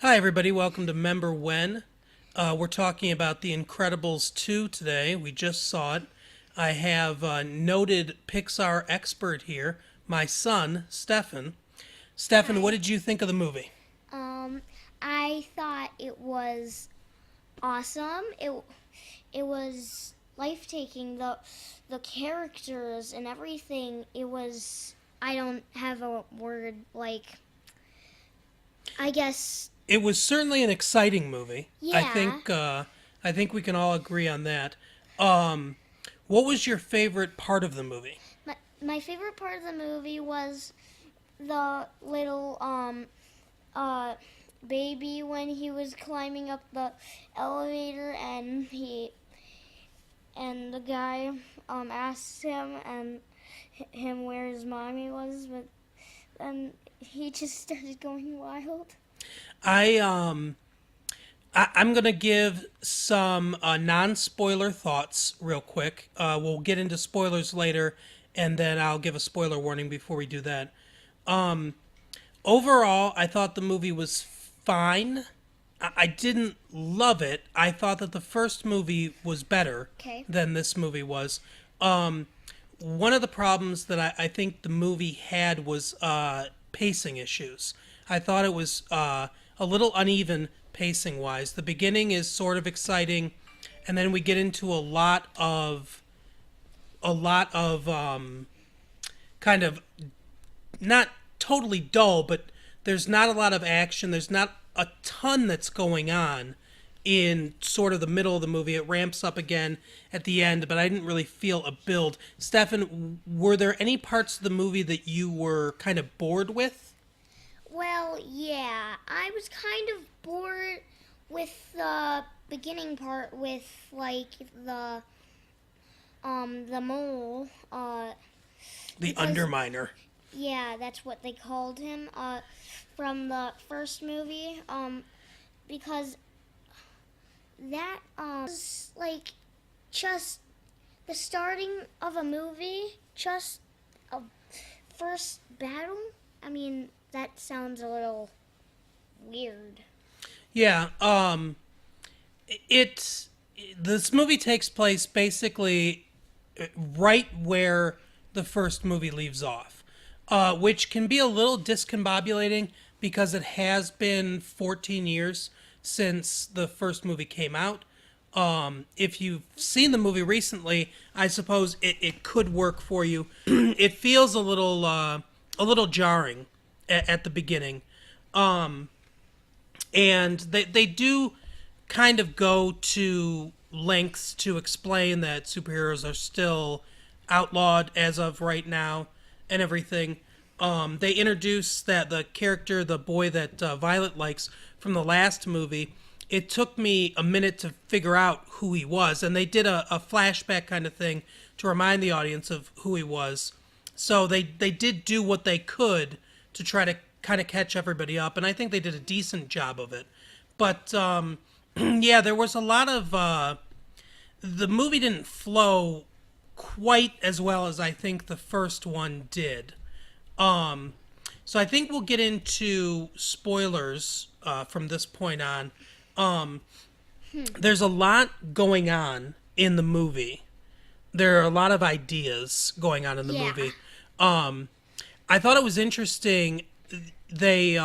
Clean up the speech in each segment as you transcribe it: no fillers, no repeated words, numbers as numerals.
Hi, everybody. Welcome to Member When. We're talking about The Incredibles 2 today. We just saw it. I have a noted Pixar expert here, my son, Stefan. Stefan, what Hi. did you think of the movie? Um, I thought it was awesome. It was life taking. The characters and everything. It was. I don't have a word like. I guess. It was certainly an exciting movie. I Yeah. think uh, I think we can all agree on that. Um, what was your favorite part of the movie? My favorite part of the movie was the little uh baby when he was climbing up the elevator and the guy asked him where his mommy was, but then he just started going wild. I I'm gonna give some non-spoiler thoughts real quick. We'll get into spoilers later, and then I'll give a spoiler warning before we do that. Overall, I thought the movie was fine. I didn't love it. I thought that the first movie was better Okay. than this movie was. Um, One of the problems that I think the movie had was pacing issues. I thought it was a little uneven pacing wise. The beginning is sort of exciting, and then we get into a lot of kind of not totally dull, but there's not a lot of action. There's not a ton that's going on in sort of the middle of the movie. It ramps up again at the end, but I didn't really feel a build. Stefan, were there any parts of the movie that you were kind of bored with? Well, yeah, I was kind of bored with the beginning part with like the mole The because Underminer. yeah, that's what they called him from the first movie because that was like just the starting of a movie, just a first battle. I mean, that sounds a little weird. Yeah, it this movie takes place basically right where the first movie leaves off, which can be a little discombobulating because it has been 14 years since the first movie came out. If you've seen the movie recently, I suppose it could work for you. It feels a little jarring at the beginning, and they do kind of go to lengths to explain that superheroes are still outlawed as of right now and everything. They introduce that the character, the boy that Violet likes from the last movie. It took me a minute to figure out who he was, and they did a flashback kind of thing to remind the audience of who he was. So they did do what they could to try to kind of catch everybody up, and I think they did a decent job of it. But yeah, there was a lot of the movie didn't flow quite as well as I think the first one did. Um, so I think we'll get into spoilers from this point on. Um, there's a lot going on in the movie. There are a lot of ideas going on in the Yeah. movie. Um, I thought it was interesting. They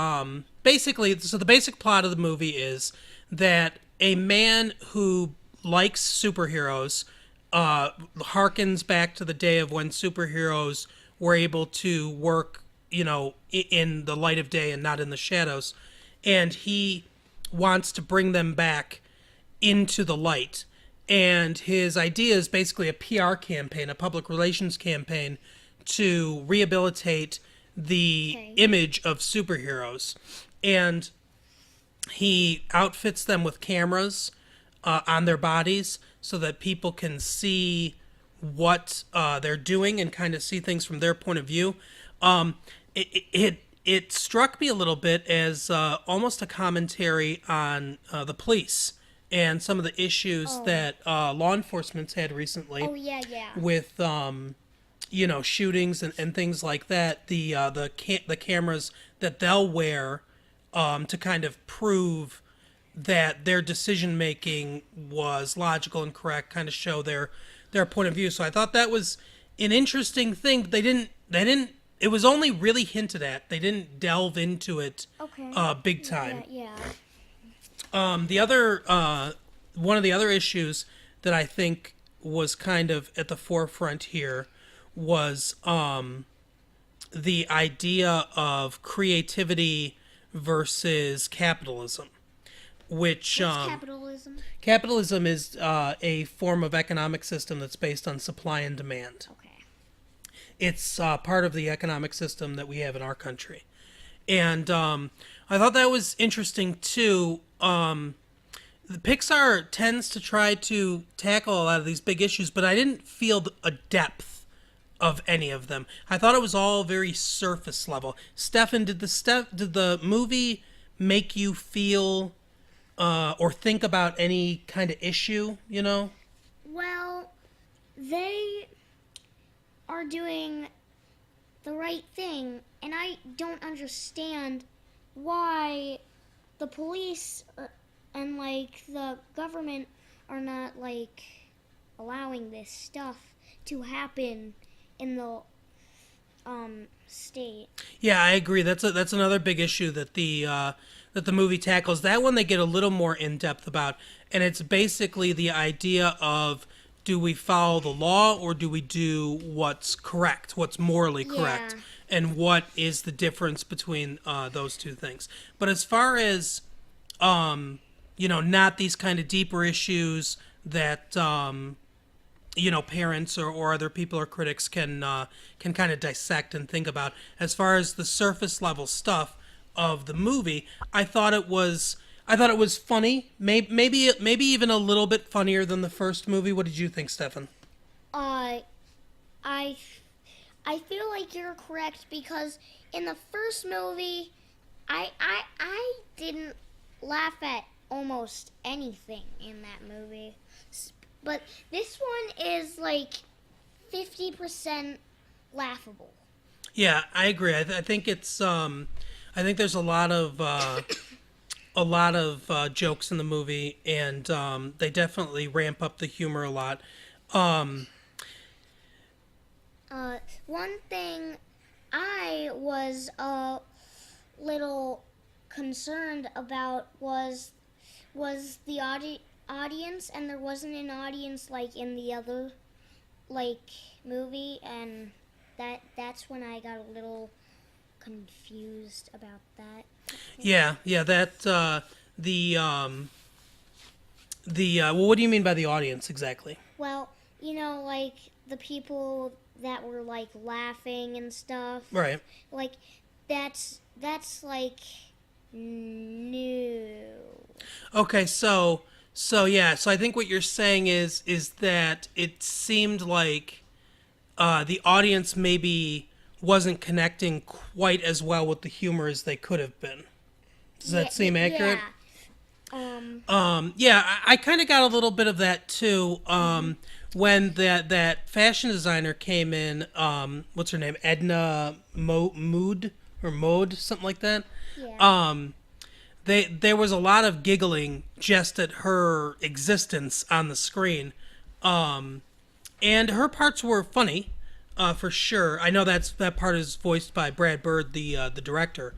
basically, so the basic plot of the movie is that a man who likes superheroes harkens back to the day of when superheroes were able to work, in the light of day and not in the shadows, and he wants to bring them back into the light. And his idea is basically a PR campaign, a public relations campaign to rehabilitate the Okay. image of superheroes. And he outfits them with cameras on their bodies so that people can see what they're doing and kind of see things from their point of view. Um, it struck me a little bit as almost a commentary on the police and some of the issues Oh. that law enforcement's had recently Oh yeah, yeah. with shootings and things like that. The cameras that they'll wear to kind of prove that their decision making was logical and correct, kind of show their point of view. So I thought that was an interesting thing. But they didn't. It was only really hinted at. They didn't delve into it Okay. big time. Yeah. The other one of the other issues that I think was kind of at the forefront here was the idea of creativity versus capitalism, which What's capitalism? capitalism is a form of economic system that's based on supply and demand. Okay. It's part of the economic system that we have in our country. And I thought that was interesting too. The Pixar tends to try to tackle a lot of these big issues, but I didn't feel a depth of any of them. I thought it was all very surface level. Stefan, did the movie make you feel or think about any kind of issue? You know? Well, they are doing the right thing, and I don't understand why the police and like the government are not like allowing this stuff to happen in the state. Yeah, I agree. That's another big issue that the movie tackles. That one they get a little more in depth about, and it's basically the idea of, do we follow the law or do we do what's correct, what's morally correct, Yeah. and what is the difference between those two things. But as far as not these kind of deeper issues that parents or other people or critics can kind of dissect and think about. As far as the surface level stuff of the movie, I thought it was funny. Maybe even a little bit funnier than the first movie. What did you think, Stefan? I I feel like you're correct because in the first movie, I didn't laugh at almost anything in that movie. But this one is like 50% laughable. Yeah, I agree. I think it's I think there's a lot of jokes in the movie, and they definitely ramp up the humor a lot. Um, One thing I was a little concerned about was the audience, and there wasn't an audience like in the other like movie, and that's when I got a little confused about that. yeah, that well, what do you mean by the audience exactly? Well, like the people that were like laughing and stuff. Right. Like that's like new. Okay, so yeah, so I think what you're saying is that it seemed like the audience maybe wasn't connecting quite as well with the humor as they could have been. Does that seem accurate? Yeah, I kind of got a little bit of that too. When that fashion designer came in, what's her name? Edna Mood or Mode, something like that. Yeah. There was a lot of giggling just at her existence on the screen, and her parts were funny, for sure. I know that part is voiced by Brad Bird, the director.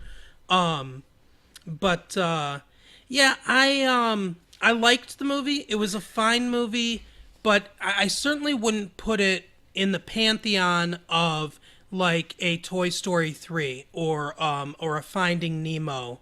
But yeah, I liked the movie. It was a fine movie, but I certainly wouldn't put it in the pantheon of like a Toy Story 3 or a Finding Nemo.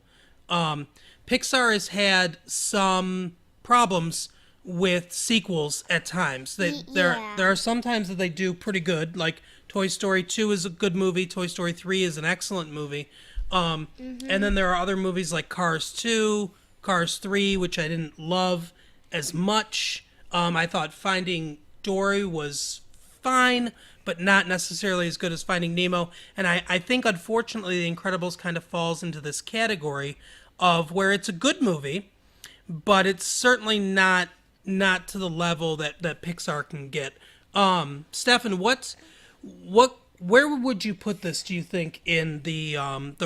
Pixar has had some problems with sequels at times. There are some times that they do pretty good. Like Toy Story 2 is a good movie. Toy Story 3 is an excellent movie. And then there are other movies like Cars 2, Cars 3, which I didn't love as much. I thought Finding Dory was fine, but not necessarily as good as Finding Nemo. And I think, unfortunately, The Incredibles kind of falls into this category of where it's a good movie, but it's certainly not to the level that Pixar can get. Stefan, what where would you put this? Do you think in the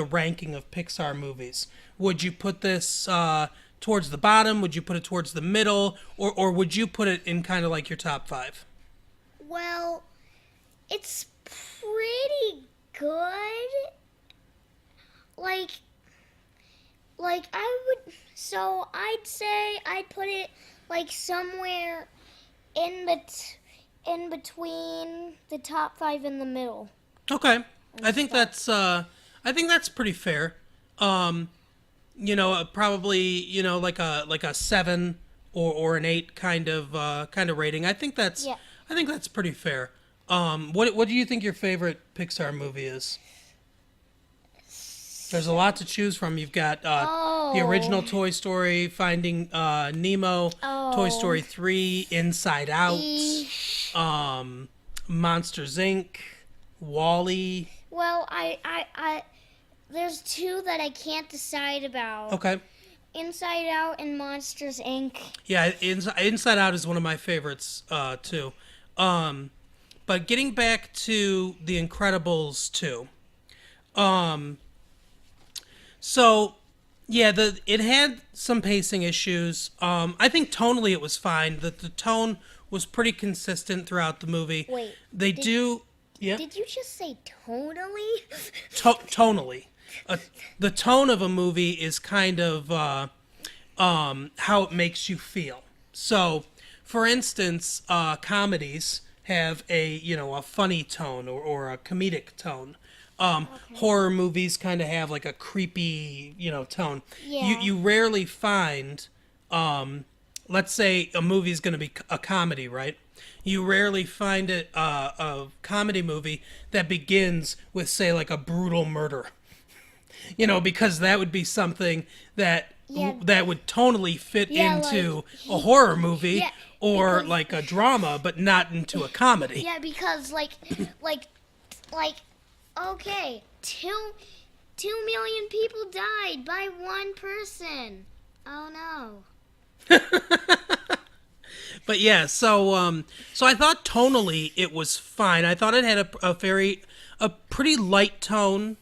ranking of Pixar movies? Would you put this towards the bottom? Would you put it towards the middle, or would you put it in kind of like your top five? Well, it's pretty good. Like, I would. So I'd say I'd put it like somewhere in between the top five in the middle. Okay, I think stuff. that's pretty fair. Um, probably like a seven or an eight kind of rating. Yeah. I think that's pretty fair. What do you think your favorite Pixar movie is? There's a lot to choose from. You've got the original Oh. Toy Story, Finding Nemo, Toy Oh. Story 3, Inside Out, Eesh. Monsters Inc., Wall-E. Well, there's two that I can't decide about. Okay. Inside Out and Monsters Inc. Yeah, Inside Out is one of my favorites too. Um, but getting back to The Incredibles 2. Um, so yeah, it had some pacing issues. I think tonally it was fine. The tone was pretty consistent throughout the movie. Wait, They did- do, yeah, Did you just say tonally? tonally. The tone of a movie is kind of how it makes you feel. So, for instance, comedies have a funny tone or a comedic tone. Horror movies kind of have like a creepy tone. Yeah. You rarely find, let's say a movie's going to be a comedy, right? You rarely find a comedy movie that begins with, say, like a brutal murder. Because that would be something that Yeah. that would tonally fit Yeah, into like, a horror movie yeah, or because- like a drama, but not into a comedy. Yeah, because like, okay, 2 million people died by one person. Oh no. But yeah, so I thought tonally it was fine. I thought it had a pretty light tone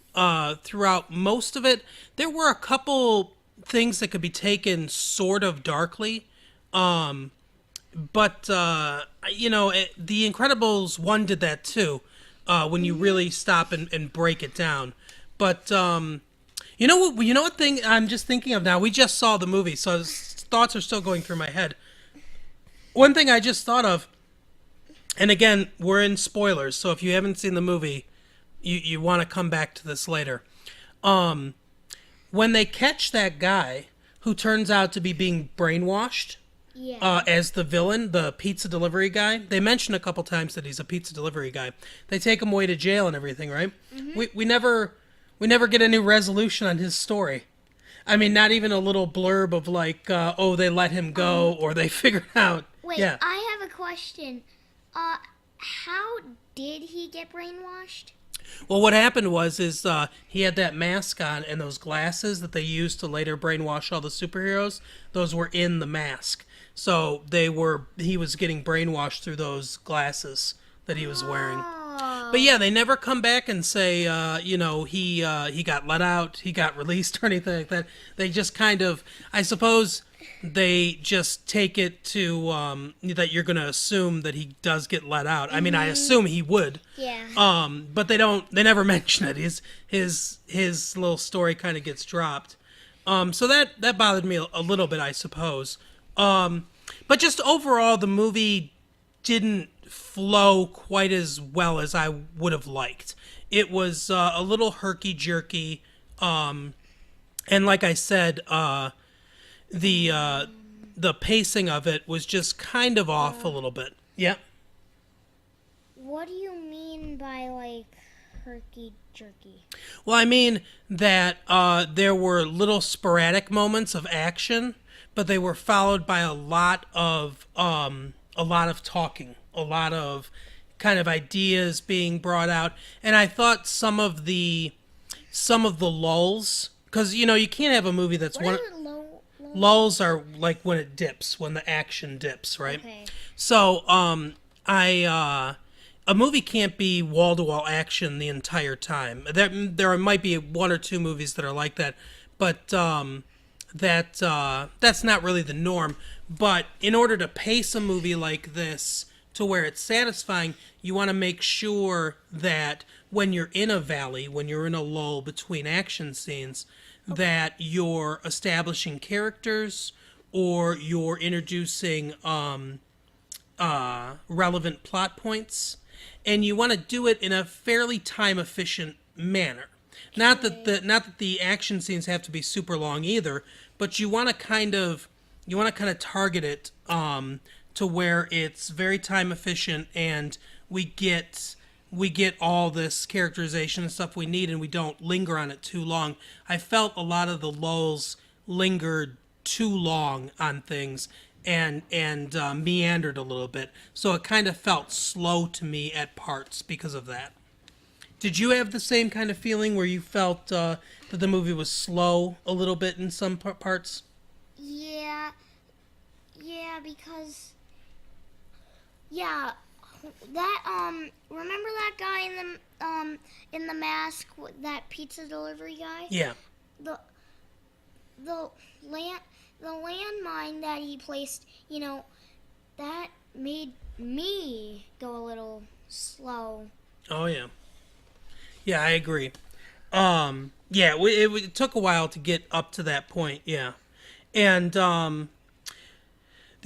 throughout most of it. There were a couple things that could be taken sort of darkly. But The Incredibles 1 did that too, when you really stop and break it down. But what thing I'm just thinking of now? We just saw the movie, so thoughts are still going through my head. One thing I just thought of, and again, we're in spoilers, so if you haven't seen the movie, you want to come back to this later. When they catch that guy who turns out to be being brainwashed Yeah. as the villain, the pizza delivery guy, they mention a couple times that he's a pizza delivery guy. They take him away to jail and everything, right? We never get any resolution on his story. I mean, not even a little blurb of like, they let him go or they figured out. Wait, Yeah. I have a question. How did he get brainwashed? Well, what happened was he had that mask on and those glasses that they used to later brainwash all the superheroes. Those were in the mask, so he was getting brainwashed through those glasses that he was wearing. Oh. But yeah, they never come back and say, he got let out, he got released or anything like that. They just kind of, I suppose, they just take it to that you're going to assume that he does get let out. I mean, I assume he would. Yeah. But they never mention it. His little story kind of gets dropped. So that bothered me a little bit, I suppose. But just overall, the movie didn't flow quite as well as I would have liked. It was a little herky-jerky. And like I said, the pacing of it was just kind of off a little bit. Yeah. What do you mean by like herky jerky? Well, I mean that there were little sporadic moments of action, but they were followed by a lot of talking, a lot of kind of ideas being brought out, and I thought some of the lulls, because you can't have a movie that's What one. are low? Lulls are like when it dips, when the action dips, right? Okay. So, a movie can't be wall to wall action the entire time. There might be one or two movies that are like that, but that's not really the norm. But in order to pace a movie like this to where it's satisfying, you want to make sure that when you're in a valley, when you're in a lull between action scenes, that you're establishing characters or you're introducing relevant plot points, and you want to do it in a fairly time efficient manner. Not that the action scenes have to be super long either, but you want to kind of target it to where it's very time efficient and we get all this characterization and stuff we need and we don't linger on it too long. I felt a lot of the lulls lingered too long on things and meandered a little bit, so it kind of felt slow to me at parts because of that. Did you have the same kind of feeling where you felt that the movie was slow a little bit in some parts? Yeah, yeah, because yeah, that remember that guy in the mask, that pizza delivery guy? Yeah. The the land the landmine that he placed, that made me go a little slow. Oh yeah. Yeah, I agree. Yeah, it took a while to get up to that point. Yeah, and the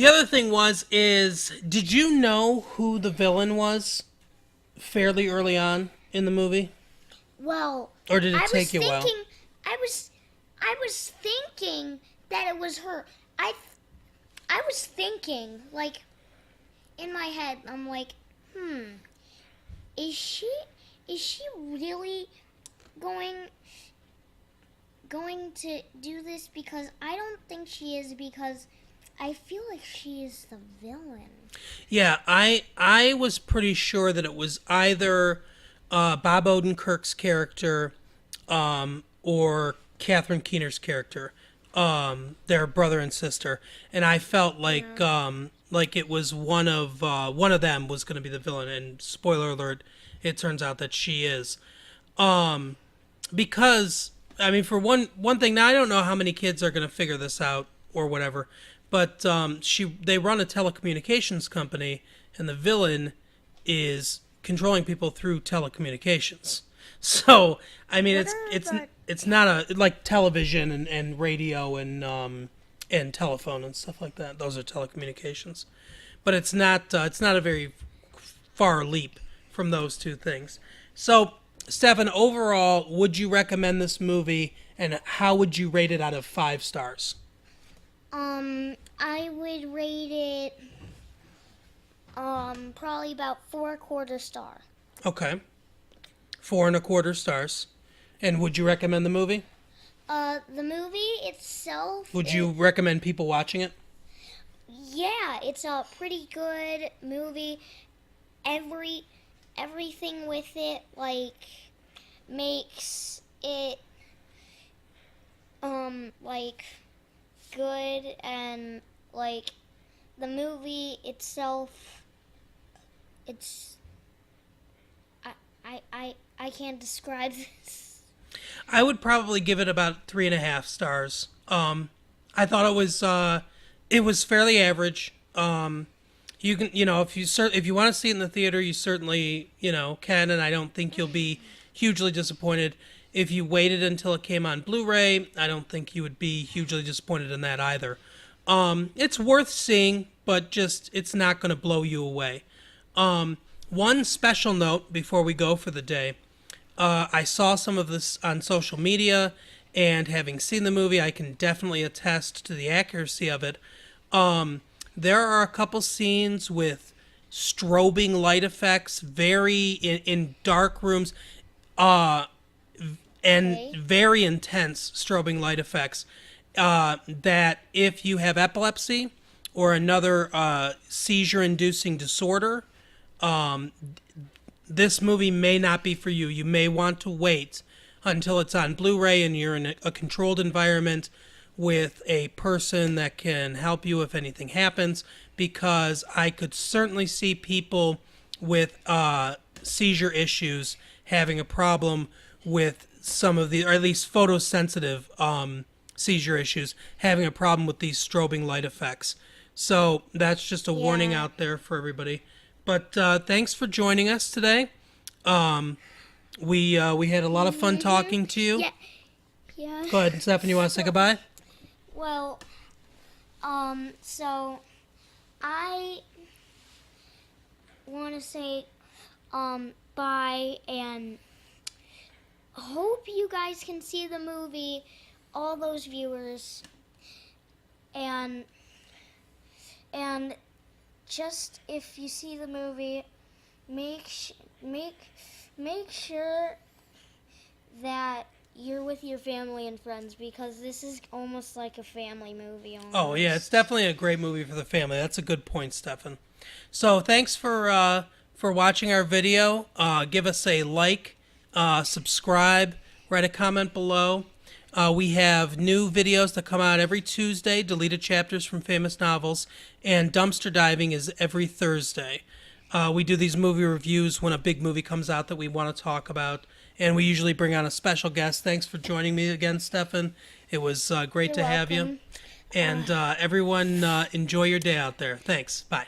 other thing is, did you know who the villain was fairly early on in the movie, Well, or did it I take was you a while? thinking, I was thinking that it was her. I was thinking, like, in my head, I'm like, is she really going to do this? Because I don't think she is, because I feel like she is the villain. Yeah, I was pretty sure that it was either Bob Odenkirk's character or Catherine Keener's character, their brother and sister, and I felt like it was one of them was going to be the villain. And spoiler alert, it turns out that she is, because I mean, for one thing, now I don't know how many kids are going to figure this out or whatever, but they run a telecommunications company, and the villain is controlling people through telecommunications. So I mean, it's not a like television and radio and telephone and stuff like that. Those are telecommunications, but it's not a very far leap from those two things. So, Stefan, overall, would you recommend this movie, and how would you rate it out of 5 stars? I would rate it probably about 4.25 star. Okay, 4.25 stars. And would you recommend the movie? The movie itself. Would you recommend people watching it? Yeah, it's a pretty good movie. Everything with it like makes it like good, and like the movie itself, it's I can't describe this. I would probably give it about 3.5 stars. I thought it was fairly average. You can, if you want to see it in the theater, you certainly, can, and I don't think you'll be hugely disappointed. If you waited until it came on Blu-ray, I don't think you would be hugely disappointed in that either. It's worth seeing, but just it's not going to blow you away. One special note before we go for the day. I saw some of this on social media, and having seen the movie, I can definitely attest to the accuracy of it. There are a couple scenes with strobing light effects, very in dark rooms, and Okay. very intense strobing light effects. That if you have epilepsy or another seizure-inducing disorder, this movie may not be for you. You may want to wait until it's on Blu-ray and you're in a controlled environment with a person that can help you if anything happens, because I could certainly see people with seizure issues having a problem with some of the, or at least photosensitive seizure issues, having a problem with these strobing light effects. So that's just a warning Yeah. out there for everybody. But thanks for joining us today. We had a lot of fun talking to you. Yeah. Yeah. Go ahead, Stephen. You want to say goodbye? Well, so I want to say bye, and hope you guys can see the movie, all those viewers, and just if you see the movie, make sure that you're with your family and friends, because this is almost like a family movie almost. Oh yeah, it's definitely a great movie for the family. That's a good point, Stefan. So thanks for watching our video. Give us a like, subscribe, write a comment below. We have new videos that come out every Tuesday, deleted chapters from famous novels, and dumpster diving is every Thursday. We do these movie reviews when a big movie comes out that we want to talk about, and we usually bring on a special guest. Thanks for joining me again, Stefan. It was great You're to have you. welcome. And everyone, enjoy your day out there. Thanks. Bye.